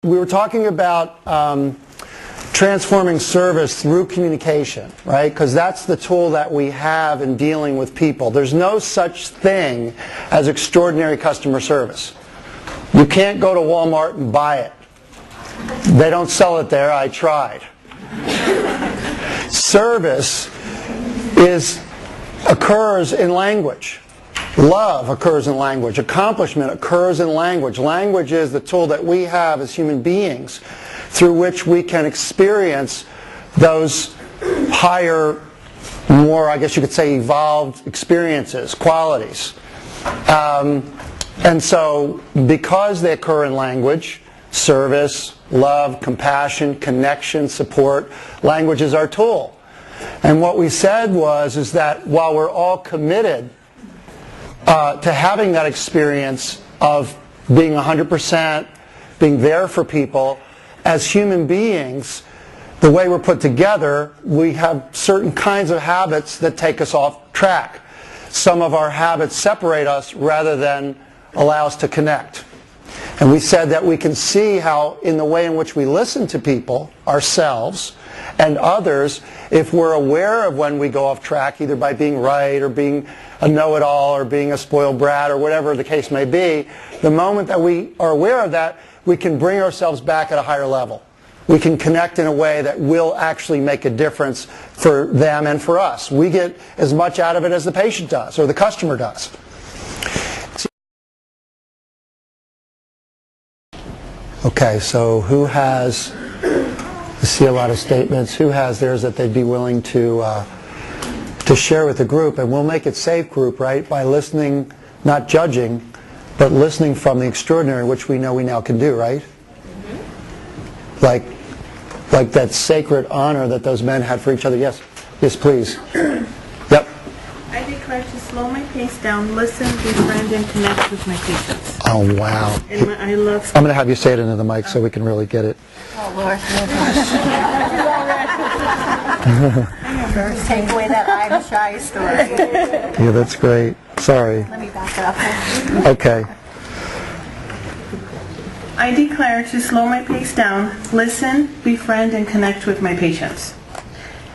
We were talking about transforming service through communication, right? Because that's the tool that we have in dealing with people. There's no such thing as extraordinary customer service. You can't go to Walmart and buy it. They don't sell it there. I tried. Service occurs in language. Love occurs in language. Accomplishment occurs in language. Language is the tool that we have as human beings through which we can experience those higher, more, I guess you could say, evolved experiences, qualities. And so, because they occur in language, service, love, compassion, connection, support, language is our tool. And what we said is that while we're all committed to having that experience of being 100%, being there for people, as human beings, the way we're put together, we have certain kinds of habits that take us off track. Some of our habits separate us rather than allow us to connect. And we said that we can see how in the way in which we listen to people, ourselves, and others, if we're aware of when we go off track, either by being right or being a know-it-all or being a spoiled brat or whatever the case may be, the moment that we are aware of that, we can bring ourselves back at a higher level. We can connect in a way that will actually make a difference for them and for us. We get as much out of it as the patient does or the customer does. Okay, so who has, I see a lot of statements, who has theirs that they'd be willing to share with the group? And we'll make it safe group, right, by listening, not judging, but listening from the extraordinary, which we know we now can do, right? Mm-hmm. Like that sacred honor that those men had for each other. Yes, yes, please. Yep. I declare to slow my pace down, listen, befriend, and connect with my patients. Oh, wow. And I love... I'm going to have you say it into the mic so we can really get it. Oh, Lord. First, take away that I'm shy story. Yeah, that's great. Sorry. Let me back up. Okay. I declare to slow my pace down, listen, befriend, and connect with my patients.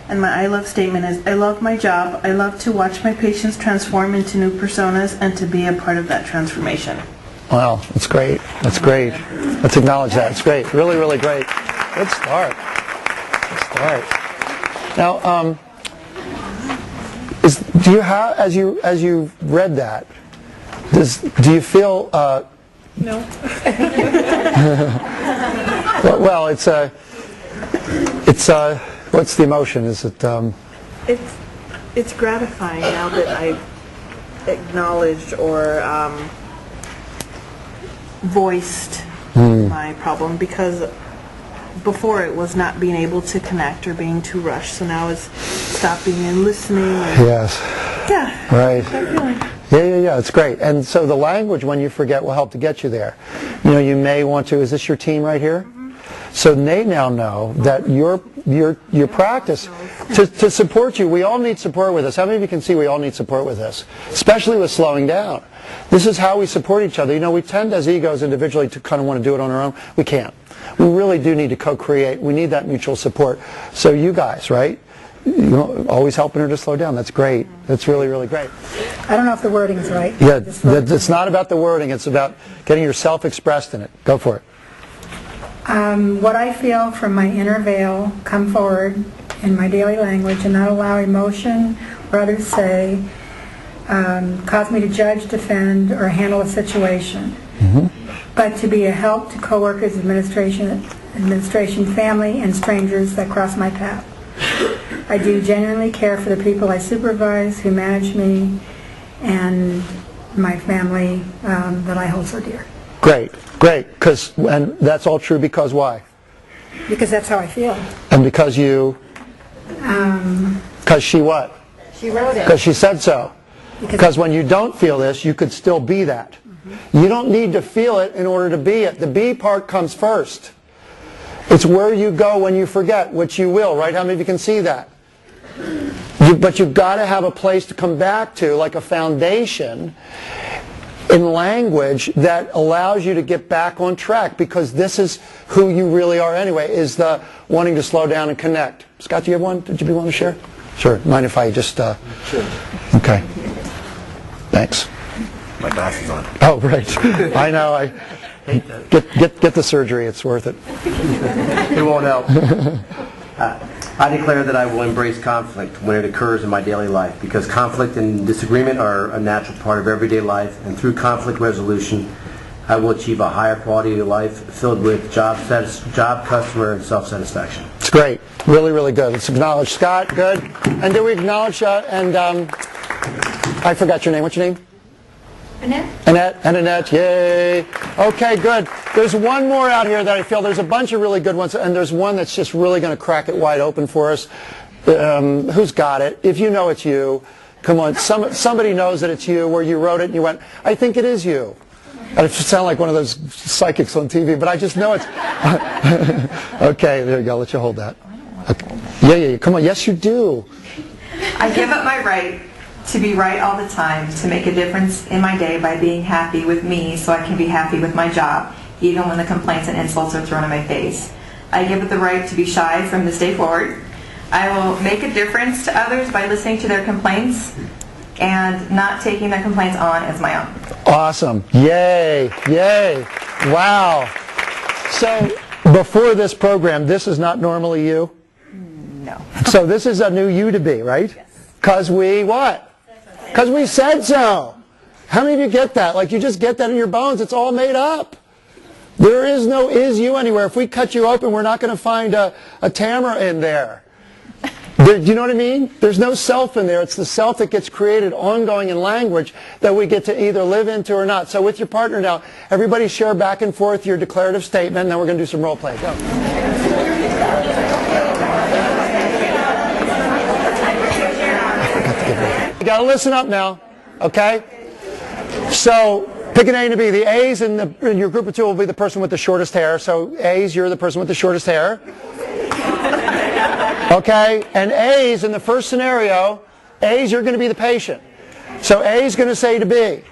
And my I love statement is, I love my job. I love to watch my patients transform into new personas and to be a part of that transformation. Wow, that's great. That's great. Let's acknowledge that. It's great. Really, really great. Good start. Good start. Now, do you have, as you read that, do you feel? No. well, it's what's the emotion? Is it? It's gratifying now that I've acknowledged or voiced my problem, because before it was not being able to connect or being too rushed. So now it's stopping and listening. And yes. Yeah. Right. That feeling. Yeah, it's great. And so the language, when you forget, will help to get you there. You know, you may want to, is this your team right here? Mm-hmm. So they now know that your practice, to support you, we all need support with this. How many of you can see we all need support with this? Especially with slowing down. This is how we support each other. You know, we tend as egos individually to kind of want to do it on our own. We can't. We really do need to co-create. We need that mutual support. So you guys, right? You know, always helping her to slow down. That's great. That's really, really great. I don't know if the wording is right. Yeah, it's not about the wording. It's about getting yourself expressed in it. Go for it. What I feel from my inner veil come forward in my daily language and not allow emotion or others say cause me to judge, defend, or handle a situation. Mm-hmm. But to be a help to coworkers, administration, family, and strangers that cross my path. I do genuinely care for the people I supervise, who manage me, and my family that I hold so dear. Great. And that's all true because why? Because that's how I feel. And because you... Because she what? She wrote it. Because she said so. Because when you don't feel this, you could still be that. Mm-hmm. You don't need to feel it in order to be it. The be part comes first. It's where you go when you forget, which you will, right? How many of you can see that? But you've got to have a place to come back to, like a foundation, in language that allows you to get back on track, because this is who you really are anyway, is the wanting to slow down and connect. Scott, do you have one? Did you want to share? Sure. Mind if I just... Sure. Okay. Thanks. My glasses on. Oh, right. I know. Get the surgery. It's worth it. It won't help. I declare that I will embrace conflict when it occurs in my daily life, because conflict and disagreement are a natural part of everyday life, and through conflict resolution, I will achieve a higher quality of life filled with job, customer, and self-satisfaction. It's great. Really, really good. Let's acknowledge Scott. Good. And do we acknowledge, I forgot your name. What's your name? Annette. Annette, yay. Okay, good. There's one more out here that I feel, there's a bunch of really good ones, and there's one that's just really going to crack it wide open for us. Who's got it? If you know it's you, come on. Somebody knows that it's you, where you wrote it and you went, I think it is you. I sound like one of those psychics on TV, but I just know it's... Okay, there you go. I'll let you hold that. Okay. Yeah. Come on. Yes, you do. I give up my right to be right all the time, to make a difference in my day by being happy with me so I can be happy with my job, even when the complaints and insults are thrown in my face. I give up the right to be shy from this day forward. I will make a difference to others by listening to their complaints and not taking their complaints on as my own. Awesome. Yay. Wow. So, before this program, this is not normally you? No. So this is a new you to be, right? Yes. Because we what? Because we said so. How many of you get that? Like, you just get that in your bones. It's all made up. There is no is you anywhere. If we cut you open, we're not going to find a Tamara in there. Do you know what I mean? There's no self in there. It's the self that gets created ongoing in language that we get to either live into or not. So with your partner now, everybody share back and forth your declarative statement, and then we're going to do some role play. Go. You got to listen up now, okay? So pick an A and a B. The A's in your group of two will be the person with the shortest hair. So A's, you're the person with the shortest hair. Okay? And A's in the first scenario, A's, you're going to be the patient. So A's going to say to B.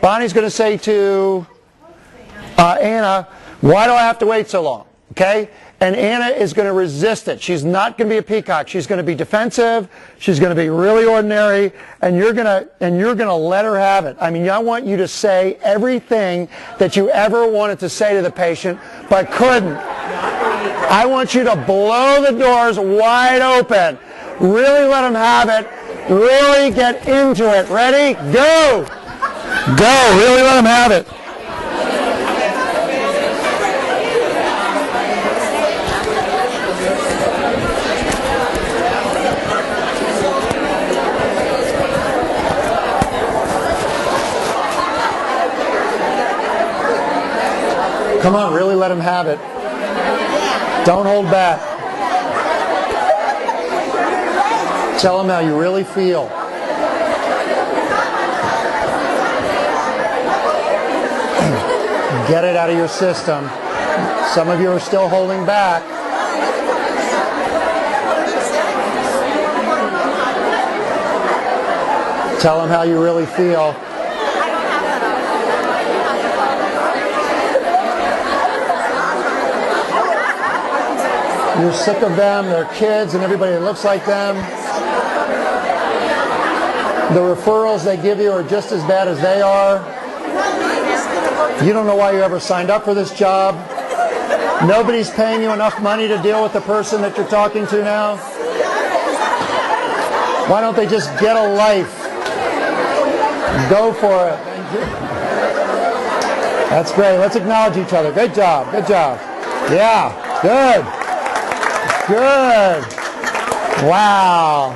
Bonnie's going to say to Anna, why do I have to wait so long? Okay? And Anna is going to resist it. She's not going to be a peacock. She's going to be defensive. She's going to be really ordinary, and you're going to let her have it. I mean, I want you to say everything that you ever wanted to say to the patient but couldn't. I want you to blow the doors wide open. Really let them have it. Really get into it. Ready? Go. Go. Really let them have it. Come on, really let him have it. Don't hold back. Tell him how you really feel. Get it out of your system. Some of you are still holding back. Tell him how you really feel. You're sick of them, their kids, and everybody that looks like them. The referrals they give you are just as bad as they are. You don't know why you ever signed up for this job. Nobody's paying you enough money to deal with the person that you're talking to now. Why don't they just get a life? Go for it. Thank you. That's great. Let's acknowledge each other. Good job. Good job. Yeah. Good. Good. Wow.